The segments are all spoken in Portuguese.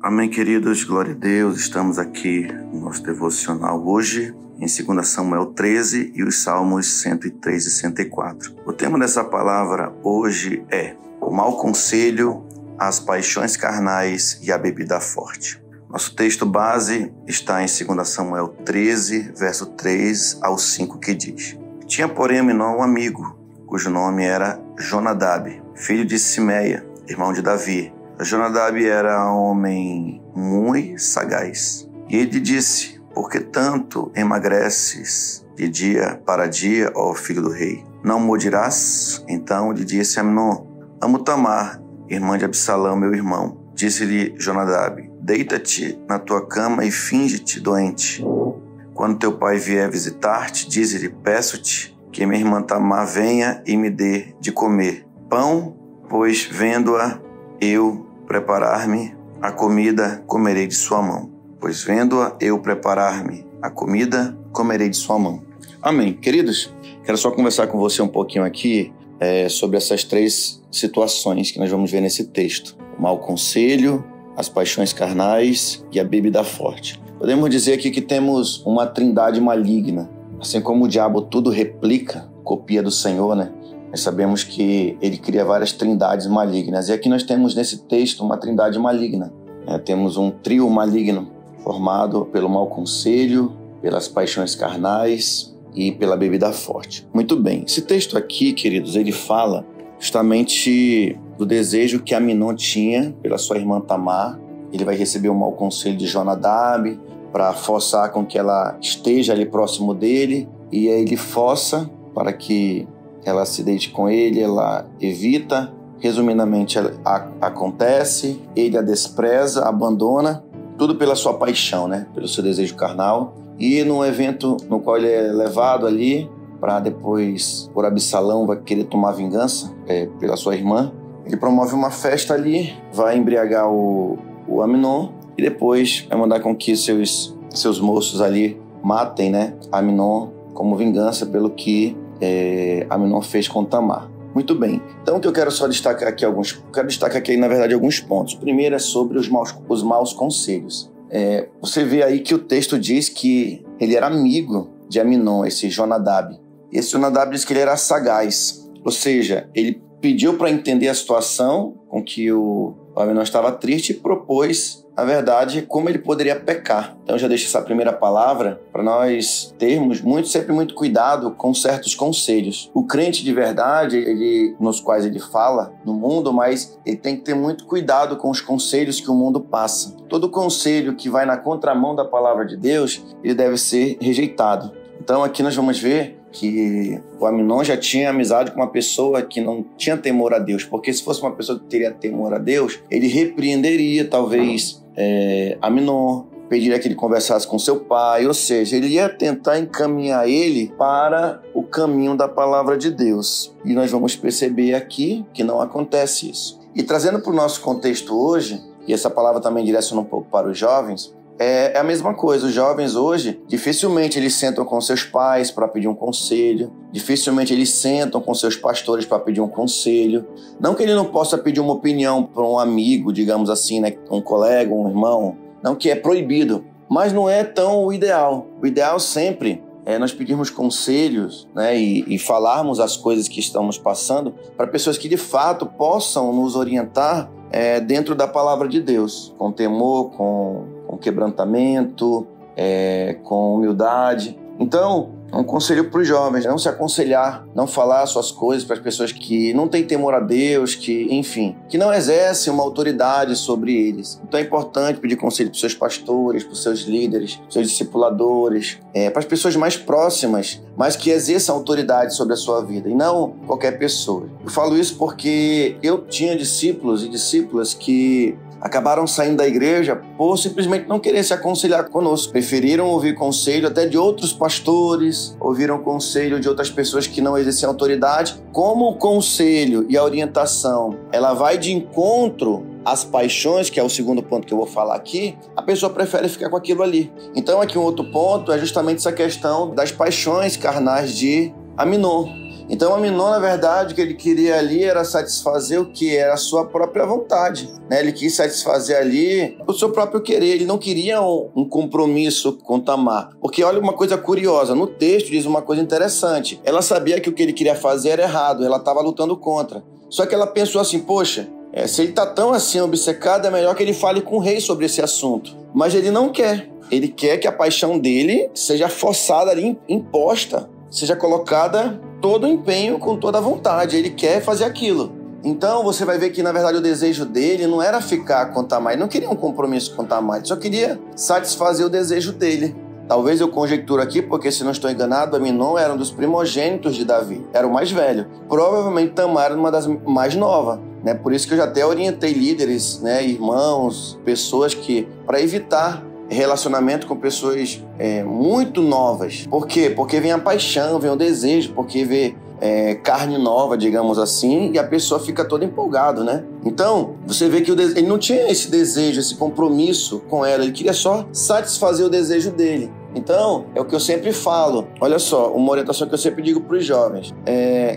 Amém, queridos, glória a Deus. Estamos aqui no nosso devocional hoje, em 2 Samuel 13 e os Salmos 103 e 104. O tema dessa palavra hoje é o mau conselho, as paixões carnais e a bebida forte. Nosso texto base está em 2 Samuel 13, verso 3 ao 5, que diz: Tinha, porém, Aminon um amigo, cujo nome era Jonadab, filho de Simeia, irmão de Davi. Jonadab era um homem muito sagaz. E ele disse: Por que tanto emagreces de dia para dia, ó filho do rei? Não morirás? Então lhe disse Aminon: Amo Tamar, irmã de Absalão, meu irmão. Disse-lhe Jonadab: Deita-te na tua cama e finge-te doente. Quando teu pai vier visitar-te, dize-lhe: Peço-te que minha irmã Tamar venha e me dê de comer pão, pois vendo-a eu preparar-me a comida, comerei de sua mão. Pois vendo-a eu preparar-me a comida, comerei de sua mão. Amém. Queridos, quero só conversar com você um pouquinho aqui sobre essas três situações que nós vamos ver nesse texto: o mau conselho, as paixões carnais e a bebida forte. Podemos dizer aqui que temos uma trindade maligna. Assim como o diabo tudo replica, copia do Senhor, né? Nós sabemos que ele cria várias trindades malignas. E aqui nós temos nesse texto uma trindade maligna. Temos um trio maligno formado pelo mau conselho, pelas paixões carnais e pela bebida forte. Muito bem. Esse texto aqui, queridos, ele fala justamente do desejo que Aminon tinha pela sua irmã Tamar. Ele vai receber o mau conselho de Jonadab para forçar com que ela esteja ali próximo dele. E aí ele força para que ela se deite com ele, ela evita. Resumidamente, acontece, ele a despreza, abandona, tudo pela sua paixão, né? Pelo seu desejo carnal. E num evento no qual ele é levado ali, para depois, por Absalão, vai querer tomar vingança pela sua irmã, ele promove uma festa ali, vai embriagar o Aminon e depois vai mandar com que seus moços ali matem, né, Aminon como vingança pelo que Aminon fez com Tamar. Muito bem. Então, o que eu quero só destacar aqui na verdade, alguns pontos. O primeiro é sobre os maus conselhos. Você vê aí que o texto diz que ele era amigo de Aminon, esse Jonadab. Esse Jonadab diz que ele era sagaz, ou seja, ele pediu para entender a situação com que o Aminon estava triste e propôs, na verdade, como ele poderia pecar. Então, eu já deixo essa primeira palavra para nós termos sempre muito cuidado com certos conselhos. O crente de verdade, nos quais ele fala no mundo, mas ele tem que ter muito cuidado com os conselhos que o mundo passa. Todo conselho que vai na contramão da palavra de Deus, ele deve ser rejeitado. Então, aqui nós vamos ver que o Aminon já tinha amizade com uma pessoa que não tinha temor a Deus, porque se fosse uma pessoa que teria temor a Deus, ele repreenderia talvez Aminon, pediria que ele conversasse com seu pai, ou seja, ele ia tentar encaminhar ele para o caminho da palavra de Deus. E nós vamos perceber aqui que não acontece isso. E trazendo para o nosso contexto hoje, e essa palavra também direciona um pouco para os jovens, é a mesma coisa. Os jovens hoje, dificilmente eles sentam com seus pais para pedir um conselho, dificilmente eles sentam com seus pastores para pedir um conselho. Não que ele não possa pedir uma opinião para um amigo, digamos assim, né, um colega, um irmão, não que é proibido, mas não é tão o ideal. O ideal sempre é nós pedirmos conselhos, né, e falarmos as coisas que estamos passando para pessoas que de fato possam nos orientar dentro da palavra de Deus, com temor, com quebrantamento, com humildade. Então, um conselho para os jovens: não se aconselhar, não falar suas coisas para as pessoas que não têm temor a Deus, que não exercem uma autoridade sobre eles. Então é importante pedir conselho para os seus pastores, para os seus líderes, para os seus discipuladores, para as pessoas mais próximas, mas que exerçam autoridade sobre a sua vida, e não qualquer pessoa. Eu falo isso porque eu tinha discípulos e discípulas que acabaram saindo da igreja por simplesmente não querer se aconselhar conosco. Preferiram ouvir conselho até de outros pastores, ouviram conselho de outras pessoas que não exerciam autoridade. Como o conselho e a orientação, ela vai de encontro às paixões, que é o segundo ponto que eu vou falar aqui, a pessoa prefere ficar com aquilo ali. Então aqui um outro ponto é justamente essa questão das paixões carnais de Aminon. Então Aminon, na verdade, o que ele queria ali era satisfazer o que? Era a sua própria vontade, né? Ele quis satisfazer ali o seu próprio querer, ele não queria um compromisso com Tamar. Porque olha uma coisa curiosa, no texto diz uma coisa interessante. Ela sabia que o que ele queria fazer era errado, ela estava lutando contra. Só que ela pensou assim, poxa, se ele está tão assim obcecado, é melhor que ele fale com o rei sobre esse assunto. Mas ele não quer. Ele quer que a paixão dele seja forçada ali, imposta, seja colocada todo o empenho, com toda a vontade. Ele quer fazer aquilo. Então você vai ver que, na verdade, o desejo dele não era ficar com Tamar. Ele não queria um compromisso com Tamar, ele só queria satisfazer o desejo dele. Talvez eu conjecturo aqui, porque se não estou enganado, Aminon era um dos primogênitos de Davi, era o mais velho. Provavelmente Tamar era uma das mais novas, né? Por isso que eu já até orientei líderes, né, irmãos, pessoas que, para evitar relacionamento com pessoas muito novas. Por quê? Porque vem a paixão, vem o desejo, porque vê carne nova, digamos assim, e a pessoa fica toda empolgada, né? Então, você vê que ele não tinha esse desejo, esse compromisso com ela, ele queria só satisfazer o desejo dele. Então, é o que eu sempre falo. Olha só, uma orientação que eu sempre digo para os jovens.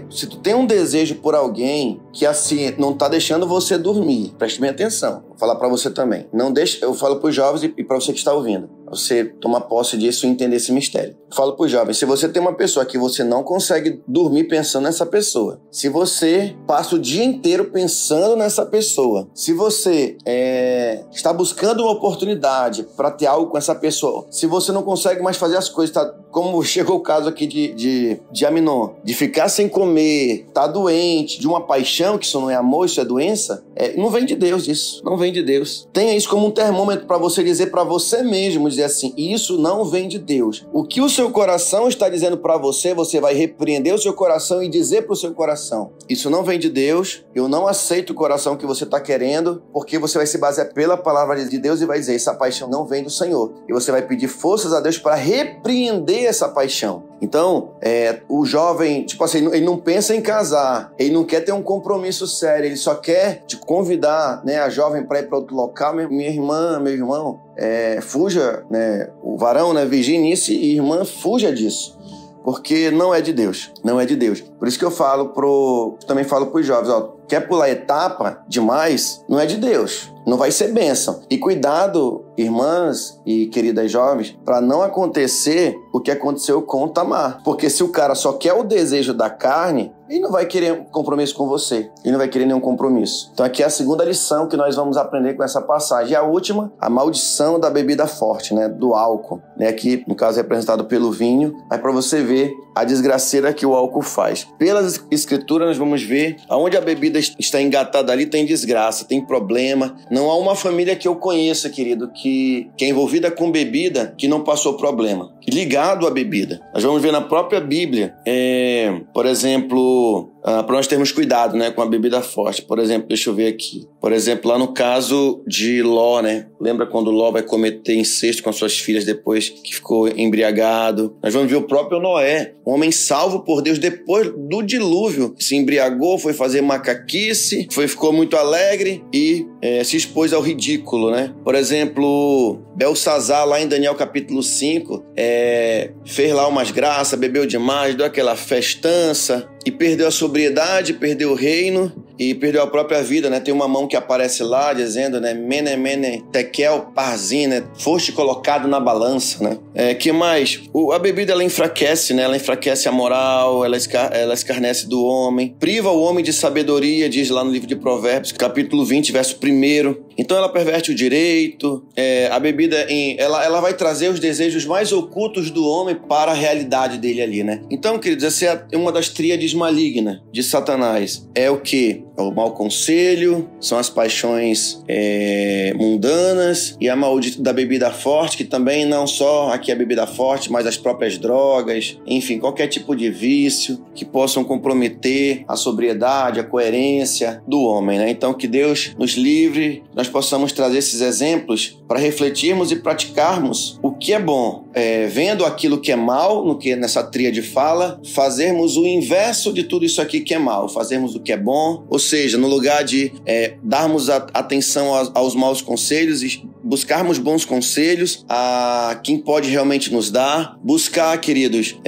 Se tu tem um desejo por alguém que assim não está deixando você dormir, preste bem atenção. Vou falar para você também. Não deixe, eu falo para os jovens e para você que está ouvindo. Você tomar posse disso e entender esse mistério. Eu falo para os jovens, se você tem uma pessoa que você não consegue dormir pensando nessa pessoa, se você passa o dia inteiro pensando nessa pessoa, se você está buscando uma oportunidade para ter algo com essa pessoa, se você não consegue mais fazer as coisas, tá, como chegou o caso aqui de Aminon, de ficar sem comer, tá doente, de uma paixão, que isso não é amor, isso é doença, não vem de Deus isso, não vem de Deus. Tenha isso como um termômetro para você dizer para você mesmo, dizer assim, isso não vem de Deus. O que o seu coração está dizendo para você, você vai repreender o seu coração e dizer para o seu coração, isso não vem de Deus, eu não aceito o coração que você está querendo, porque você vai se basear pela palavra de Deus e vai dizer, essa paixão não vem do Senhor. E você vai pedir forças a Deus para repreender essa paixão. Então, o jovem, tipo assim, ele não pensa em casar, ele não quer ter um compromisso sério, ele só quer te convidar, né, a jovem para ir para outro local. Minha irmã, meu irmão, fuja, né, o varão, né, vigie nisso, e irmã, fuja disso. Porque não é de Deus, não é de Deus. Por isso que eu também falo para os jovens, ó, quer pular etapa demais, não é de Deus, não vai ser bênção. E cuidado, irmãs e queridas jovens, para não acontecer o que aconteceu com Tamar. Porque se o cara só quer o desejo da carne, ele não vai querer um compromisso com você, ele não vai querer nenhum compromisso. Então aqui é a segunda lição que nós vamos aprender com essa passagem. E a última, a maldição da bebida forte, né, do álcool, né, aqui no caso representado pelo vinho, mas para você ver a desgraceira que o álcool faz. Pelas escrituras nós vamos ver aonde a bebida está engatada ali tem desgraça, tem problema. Não há uma família que eu conheça, querido, que é envolvida com bebida que não passou problema, ligado à bebida. Nós vamos ver na própria Bíblia, por exemplo, para nós termos cuidado, né, com a bebida forte. Por exemplo, deixa eu ver aqui. Por exemplo, lá no caso de Ló, né? Lembra quando Ló vai cometer incesto com as suas filhas depois que ficou embriagado? Nós vamos ver o próprio Noé, um homem salvo por Deus depois do dilúvio. Se embriagou, foi fazer macaquice, ficou muito alegre e se expôs ao ridículo, né? Por exemplo, Belsazar, lá em Daniel capítulo 5, fez lá umas graças, bebeu demais, deu aquela festança e perdeu a sobriedade, perdeu o reino e perdeu a própria vida, né? Tem uma mão que aparece lá dizendo, né? Mene, mene, tekel, parzin, né? Foste colocado na balança, né? Que mais? A bebida, ela enfraquece, né? Ela enfraquece a moral, ela escarnece do homem, priva o homem de sabedoria, diz lá no livro de Provérbios, capítulo 20, verso 1. Então ela perverte o direito, a bebida, ela vai trazer os desejos mais ocultos do homem para a realidade dele ali, né? Então, queridos, essa é uma das tríades malignas de Satanás. É o quê? É o mau conselho, são as paixões mundanas e a maldita da bebida forte, que também não só aqui a bebida forte, mas as próprias drogas, enfim, qualquer tipo de vício que possam comprometer a sobriedade, a coerência do homem, né? Então, que Deus nos livre, nós possamos trazer esses exemplos para refletirmos e praticarmos o que é bom, vendo aquilo que é mal, no que nessa tríade fala, fazermos o inverso de tudo isso aqui que é mal, fazermos o que é bom, ou seja, no lugar de darmos atenção aos maus conselhos e buscarmos bons conselhos a quem pode realmente nos dar, buscar, queridos,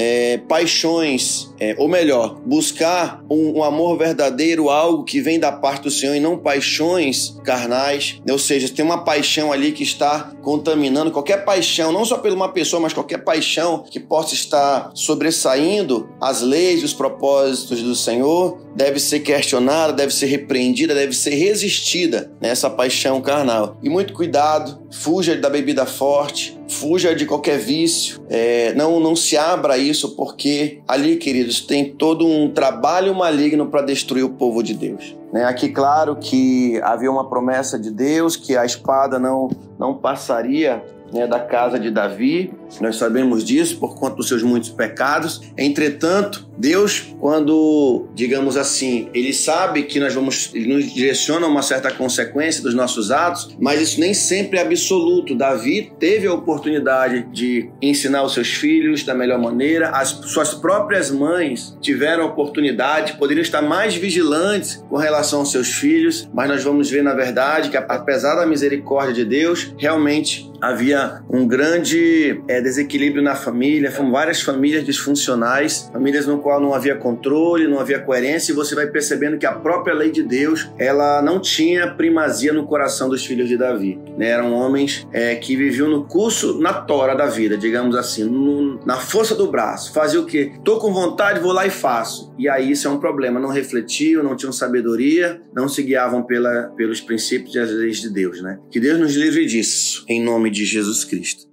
paixões, ou melhor, buscar um amor verdadeiro, algo que vem da parte do Senhor e não paixões carnais, ou seja, tem uma paixão ali que está contaminando, qualquer paixão, não só por uma pessoa, mas qualquer paixão que possa estar sobressaindo as leis e os propósitos do Senhor, deve ser questionada, deve ser repreendida, deve ser resistida nessa paixão carnal. E muito cuidado, fuja da bebida forte, fuja de qualquer vício, não se abra a isso, porque ali, queridos, tem todo um trabalho maligno para destruir o povo de Deus. Aqui, claro que havia uma promessa de Deus que a espada não passaria da casa de Davi, nós sabemos disso por conta dos seus muitos pecados. Entretanto, Deus, quando, digamos assim, Ele sabe que Ele nos direciona a uma certa consequência dos nossos atos, mas isso nem sempre é absoluto. Davi teve a oportunidade de ensinar os seus filhos da melhor maneira, as suas próprias mães tiveram a oportunidade, poderiam estar mais vigilantes com relação aos seus filhos, mas nós vamos ver, na verdade, que apesar da misericórdia de Deus, realmente havia um grande desequilíbrio na família, foram várias famílias disfuncionais, famílias no qual não havia controle, não havia coerência, e você vai percebendo que a própria lei de Deus, ela não tinha primazia no coração dos filhos de Davi. Eram homens que viviam no curso, na tora da vida, digamos assim, na força do braço. Fazia o quê? Tô com vontade, vou lá e faço. E aí isso é um problema, não refletiam, não tinham sabedoria, não se guiavam pelos princípios e as leis de Deus, Que Deus nos livre disso, em nome de Jesus Cristo.